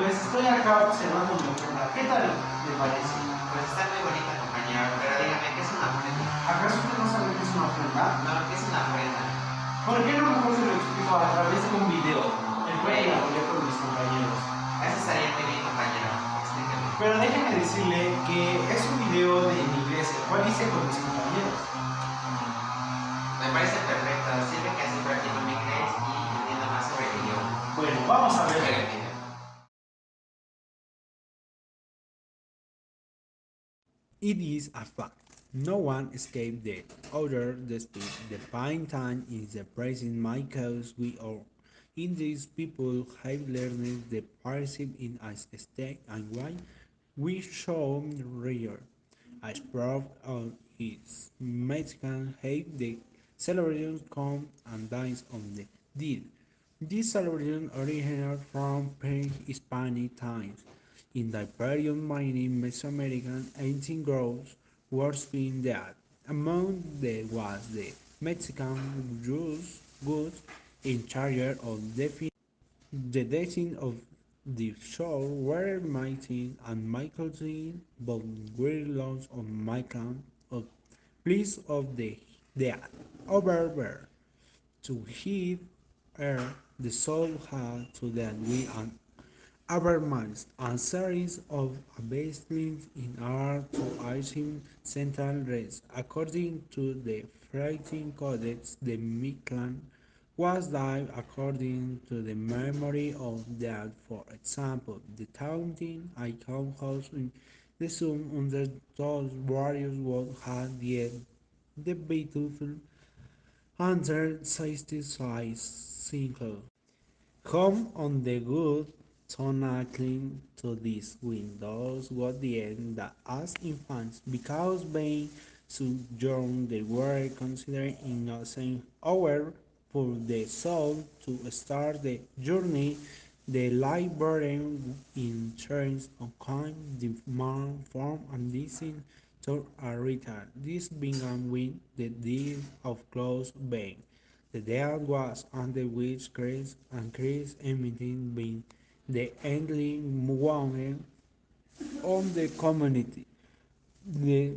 pues estoy acá observando mi ofrenda. ¿Qué tal le parece? Pues está muy bonita, compañero, pero dígame, ¿qué es una ofrenda? ¿Acaso usted no sabe qué es una ofrenda? No, ¿qué es una ofrenda? ¿Por qué no mejor se lo explico a través de un video? El cual elaboré con mis compañeros. Eso estaría muy bien, compañero. Explíqueme. Pero déjeme decirle que es un video en inglés, el cual hice con mis compañeros. Me parece perfecto. Sirve que así practico mi inglés y entiendo más sobre el idioma. Bueno, vamos a Pero ver. el video. It is a fact. No one escaped the other despite the pain time is the present my cause we all. In these people have learned the passive in as state and why we show real. As proof of its Mexican hate the celebrations come and dies on the deed. This celebration originated from pre-Hispanic times. In the period many Mesoamerican ancient groups worshipping that among them was the Mexican Jews goods in charge of the destiny of the soul were mighty and mighty, but were lost on my count of please of the dead over to heed ere the soul had to that we and our minds and series of abasements in art to achieve central rest. According to the Fighting Codex, the Mictlan was died according to the memory of that. For example, the taunting icon house in the sun under those warriors would have yet the beautiful under 66 single. Home on the good tonally to these windows what the end that as infants, because being sojourn they were considered innocent hour for the soul to start the journey, the light burden in terms of kind, demand, form, and descent to a return. This began with the deed of close being. The dead was under which Chris and Chris emitting being the endly woman of the community. The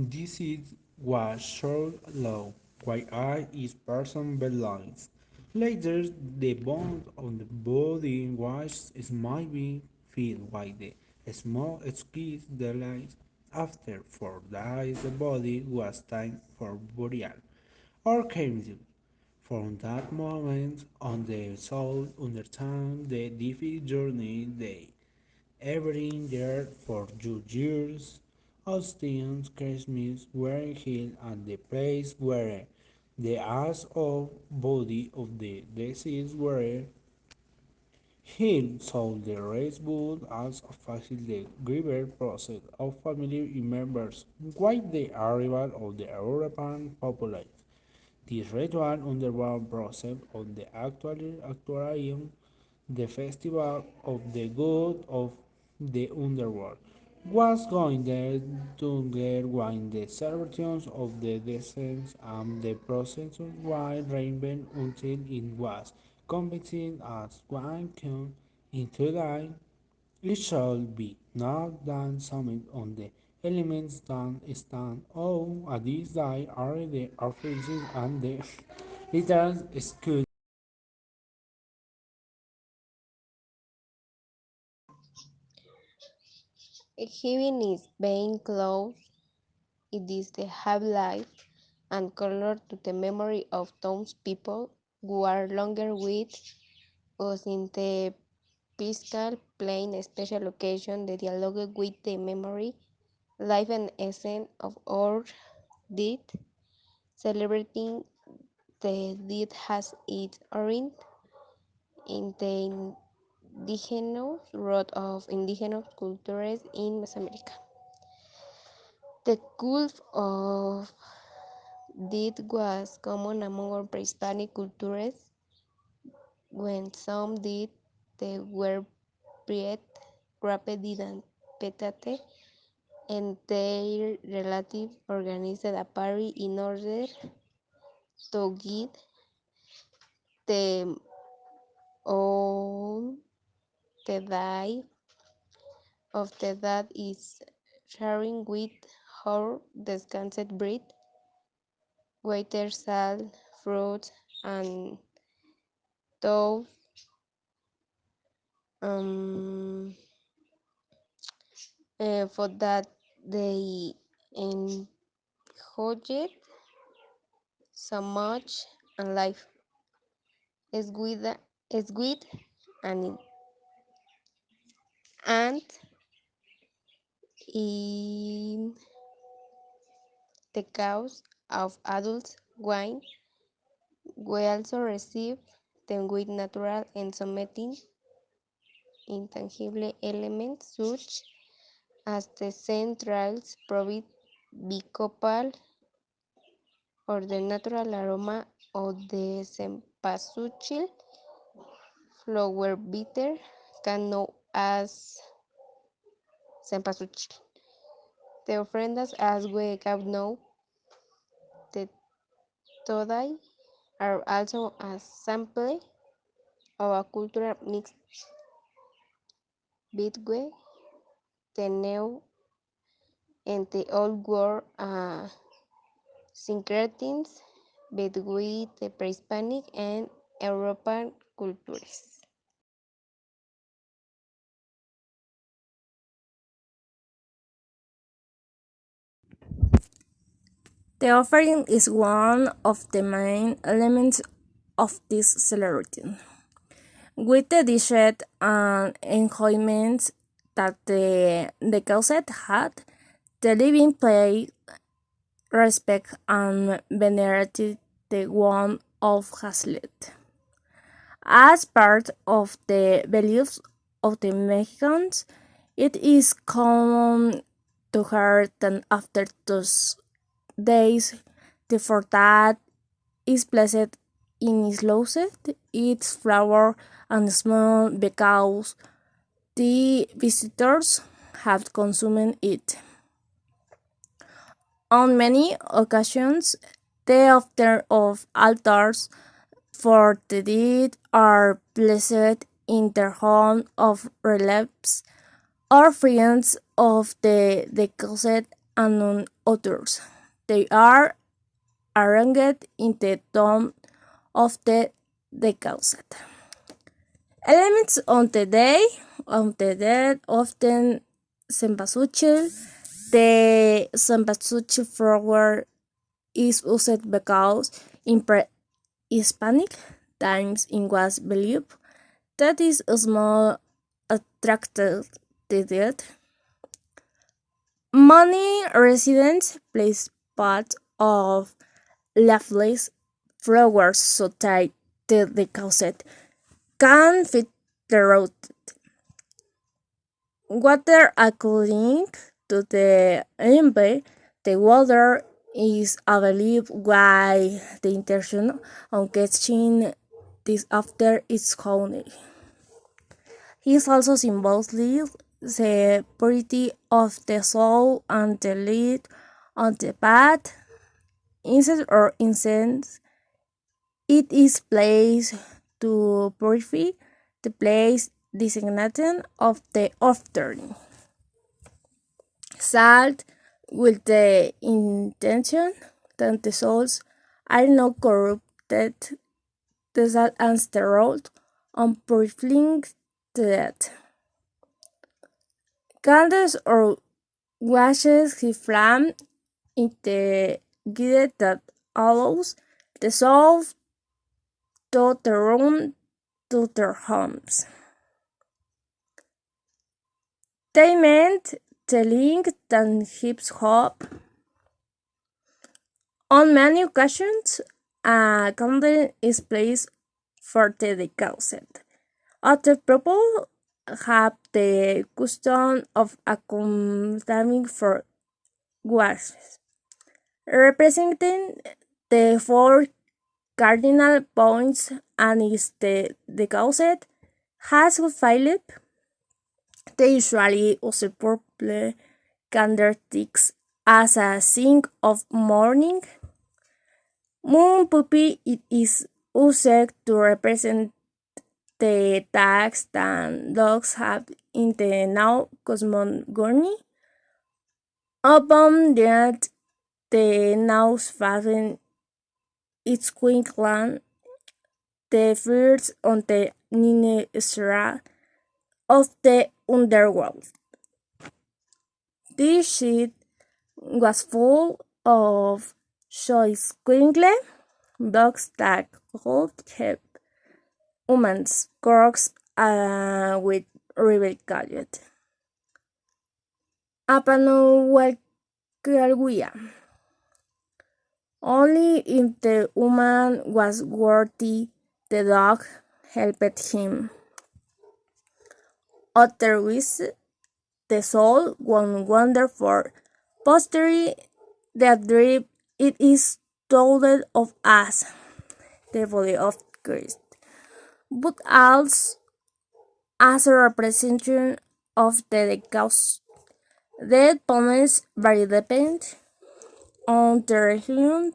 disease was short low, while I is person belongs. Later, the bone of the body was slightly filled by the small skin delight. After 4 days, the body was time for burial or cremation. From that moment on, the soul undertook the difficult journey they every year for 2 years. Austin's Christmas were held at the place where the ass of body of the deceased were held, so the rest would as facilitate the grievous process of family members, while the arrival of the European population. This ritual underwent process of the actuarium, the festival of the god of the underworld, was going there together with the celebrations of the deceased and the procession while raven until it was completed as one come into life. It shall be not done summoned on the elements that stand oh at this day are the offices and the literal school. Heaven is being close. It is the half-life and color to the memory of those people who are longer with us in the physical plane, special occasion, the dialogue with the memory, life and essence of our deed, celebrating the deed has its origin in the indigenous root of indigenous cultures in Mesoamerica. The cult of deed was common among our prehistoric cultures. When some did, they were breed, rapid and petate, and their relatives organized a party in order to get them all the day of the dead is sharing with her descansed bread, water, salt, fruit, and dough. Um, for that they enjoyed so much, and life is good and in the cause of adult wine, we also receive them with natural and something intangible elements such as the centrals provide bicopal or the natural aroma of the cempasúchil flower bitter can know as cempasúchil. The ofrendas, as we can know, the todai are also a sample of a cultural mix between the new and the old world syncretisms between the pre-Hispanic and European cultures. The offering is one of the main elements of this celebration. With the dishes and enjoyments that the guest had, the living place respect and venerated the one of Hazlet. As part of the beliefs of the Mexicans, it is common to hear that after those days, the that is placed in its closet, its flower and smell because the visitors have consumed it. On many occasions, the altar of altars for the dead are placed in the home of relatives or friends of the deceased and others. They are arranged in the tomb of the deceased. Elements on the day of the dead often cempasúchil. The cempasúchil flower is used because in pre-Hispanic times it was believed that is small attracted the dead. Many residents place part of leafless flowers so tight that the closet can fit the road. Water according to the MB, the water is available while the intention on catching this after its honey. He also symbolizes the purity of the soul and the lead on the path. Incense or incense, it is placed to purify the place designated of the offering. Salt with the intention that the souls are not corrupted, the salt and sterile on purifying the dead. Candles or washes he flame in the guide that allows the soul to return to their homes. They meant the link that gives hope. On many occasions, a candle is placed for the deceased. Other people have the custom of accompanying for washes, representing the four cardinal points and is the deceased has failed. They usually use purple candlesticks as a sign of mourning. Moon puppy it is used to represent the tags that dogs have in the now cosmogony. Upon that, the now fasten its Queensland, the first on the Ninestra of the underworld. This ship was full of choice crinkle dogs that could help humans, corks, with rebel gadget. Apanohualcalguia. Only if the woman was worthy, the dog helped him. Otherwise, the soul won't wander for posterity that dream it is told of us, the body of Christ, but also as a representation of the cause. The opponents vary depend on the region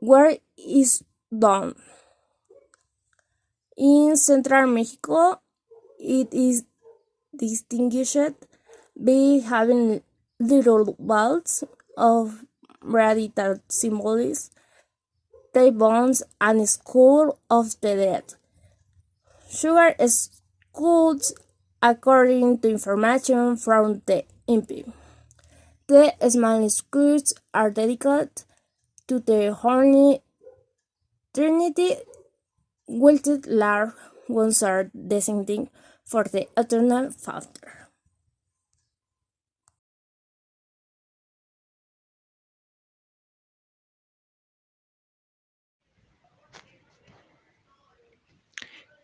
where is done. In central Mexico, it is distinguished by having little balls of radical symbols, the bones and skull of the dead. Sugar skulls, according to information from the MP. The smallest skulls are dedicated to the Holy Trinity, while the large ones are descending for the Eternal Father.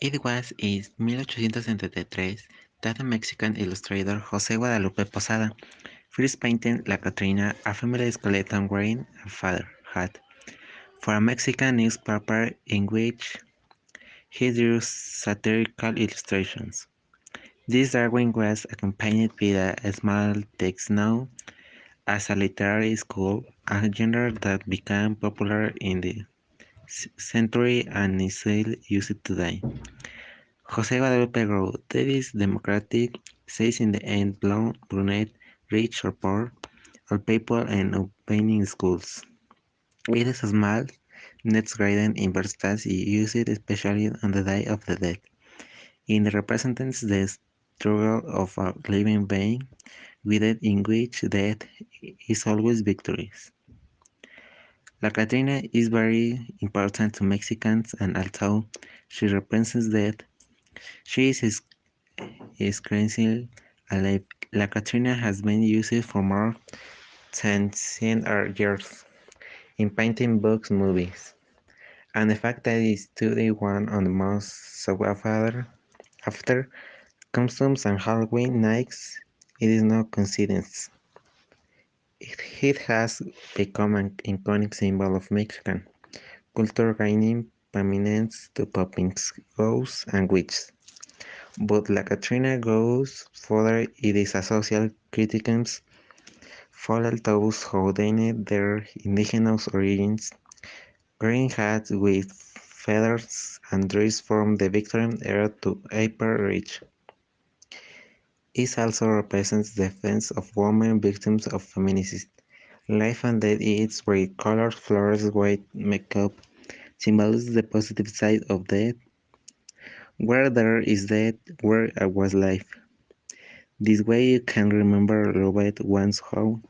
It was in 1873 that the Mexican illustrator José Guadalupe Posada first painted La Catrina, a female skeleton wearing a feather hat, for a Mexican newspaper in which he drew satirical illustrations. This drawing was accompanied by a small text known as a literary school, a genre that became popular in the century and is still used today. Jose Guadalupe wrote, "That is democratic, says in the end blonde, brunette, rich or poor, all people and opening schools. It is a small, net gradient in verses used especially on the Day of the Dead. It represents the struggle of a living being with it in which death is always victorious. La Catrina is very important to Mexicans and although she represents death, she is currently alive. La Catrina has been used for more than 100 years in painting books, movies, and the fact that it is today one of the most sought after costumes and Halloween nights, it is no coincidence. It has become an iconic symbol of Mexican culture, gaining prominence to popping ghosts and witches. But La Catrina goes further. It is a social criticism for those who deny their indigenous origins. Wearing hats with feathers and dress from the Victorian era to hyper-rich. It also represents the defense of women victims of feminicide. Life and death is where colors, flowers, white makeup symbolizes the positive side of death. Where there is death, where was life. This way you can remember loved ones who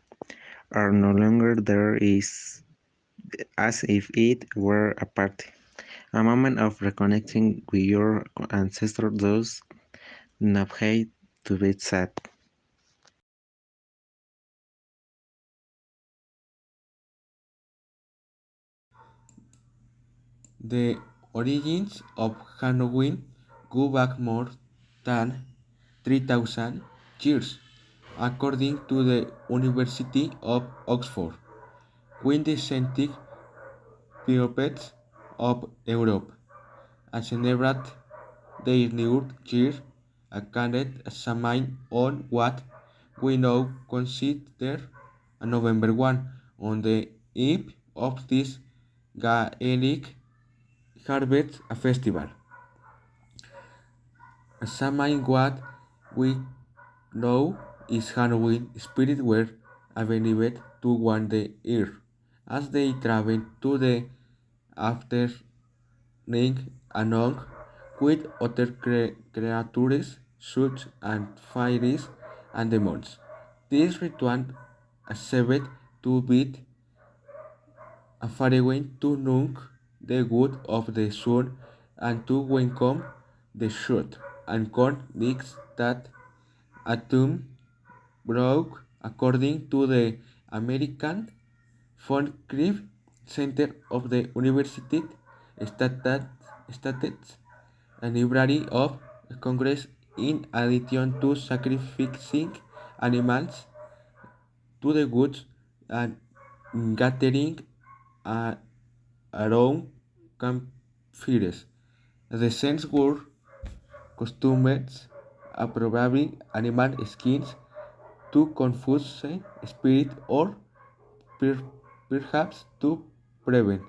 are no longer there is as if it were a party. A moment of reconnecting with your ancestors does not have to be sad. The origins of Halloween go back more than 3,000 years, according to the University of Oxford. When the scientific pioneers of Europe celebrate their New Year, a candid examine on what we now consider a November 1 on the eve of this Gaelic Harvest Festival. Examine what we know is Halloween. Spirits were believed to wander the earth as they traveled to the afterlife along with other creatures such as fairies and demons. This ritual served to beat a farewell to knock the good of the sun and to welcome the truth and God needs that a tomb broke according to the American Fund Center of the University States and Library of Congress in addition to sacrificing animals to the gods and gathering uh, around campfires. The saints wore costumes, probably animal skins, to confuse spirit or per- perhaps to prevent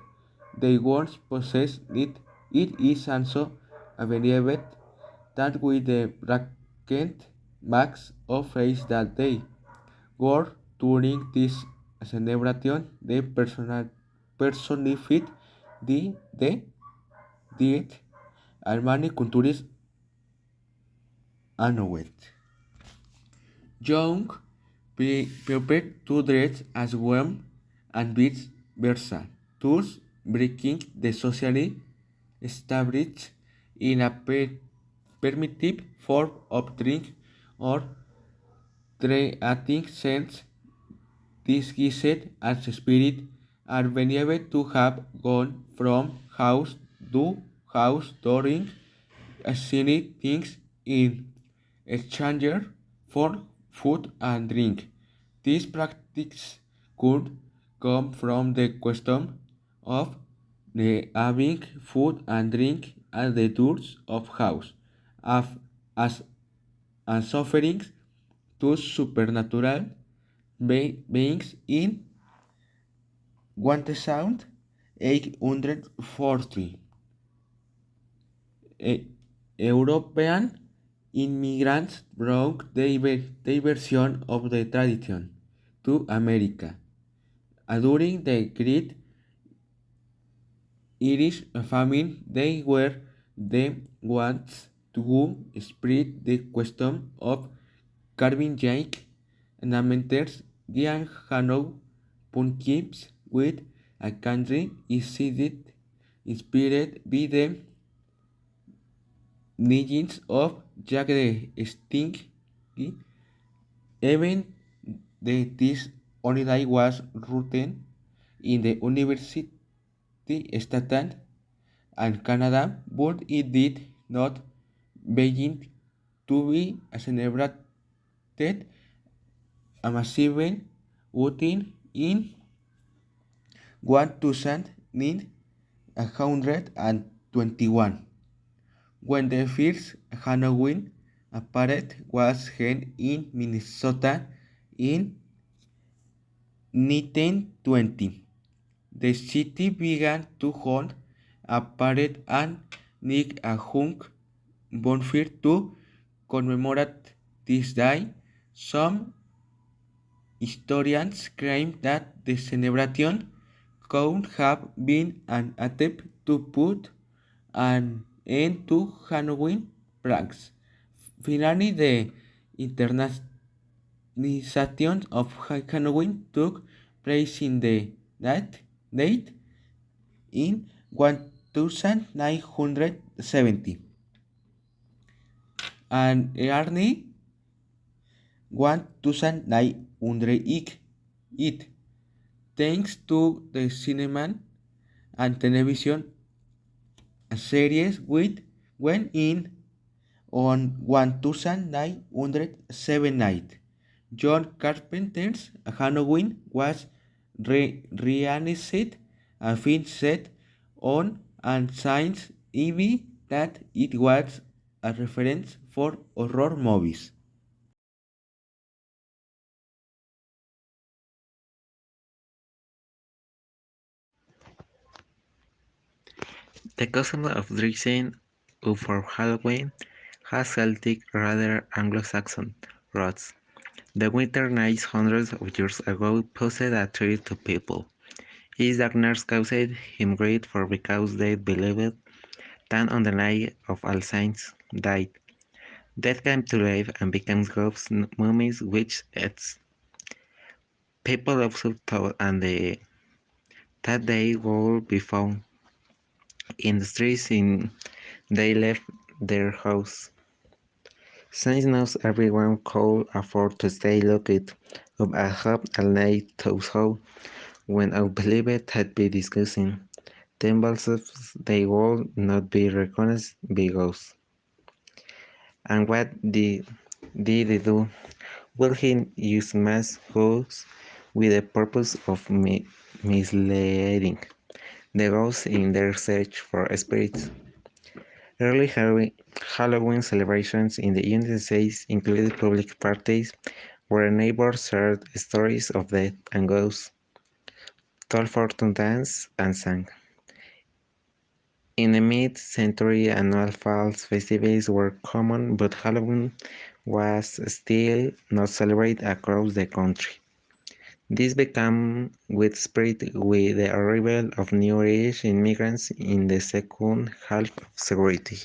they once possessed it. It is also believed that with the blackened marks of face that they wore during this celebration, they personified the dead and many countries annowed. Young prepared to dress as women and vice versa, thus breaking the socially established in a primitive form of drink or creating sense disguised as spirit are believed to have gone from house to house during selling things in exchange for food and drink. This practice could come from the custom of having food and drink at the doors of house as, as offerings to supernatural beings in 1840. European immigrants brought their version of the tradition to America. During the Great Irish famine, they were the ones who spread the custom of carving giant ornaments and Hanau pumpkins with a country inspired by the legends of Jack the Stinky. Even this holiday was rooted in the University State and Canada, but it did not begin to be celebrated massively until in 1921, when the first Halloween parade was held in Minnesota in 1920. The city began to hold a parade and make a hunk bonfire to commemorate this day. Some historians claim that the celebration could have been an attempt to put an end to Halloween pranks. Finally, the internationalization of Halloween took place in the date in 1970 and early 1908. Thanks to the cinema and television series with went in on 1978. John Carpenter's Halloween was realized a film set on and science Ivy that it was a reference for horror movies. The custom of dressing up for Halloween has Celtic, rather Anglo-Saxon roots. The winter nights hundreds of years ago posed a threat to people. Its darkness caused him great for because they believed that on the night of All Saints died. Death came to life and became ghosts, mummies, witches. People also thought that they would be found in the streets in they left their house. Since now everyone could afford to stay locked up at home all night so when unbelieved had been discussing, themselves they would not be recognized by ghosts. And what did he do? Well, he used mass ghosts with the purpose of misleading the ghosts in their search for spirits. Early Halloween celebrations in the United States included public parties where neighbors shared stories of death and ghosts, told fortune dance, and sang. In the mid-century, annual falls festivals were common, but Halloween was still not celebrated across the country. This became widespread with the arrival of new Irish immigrants in the second half of century.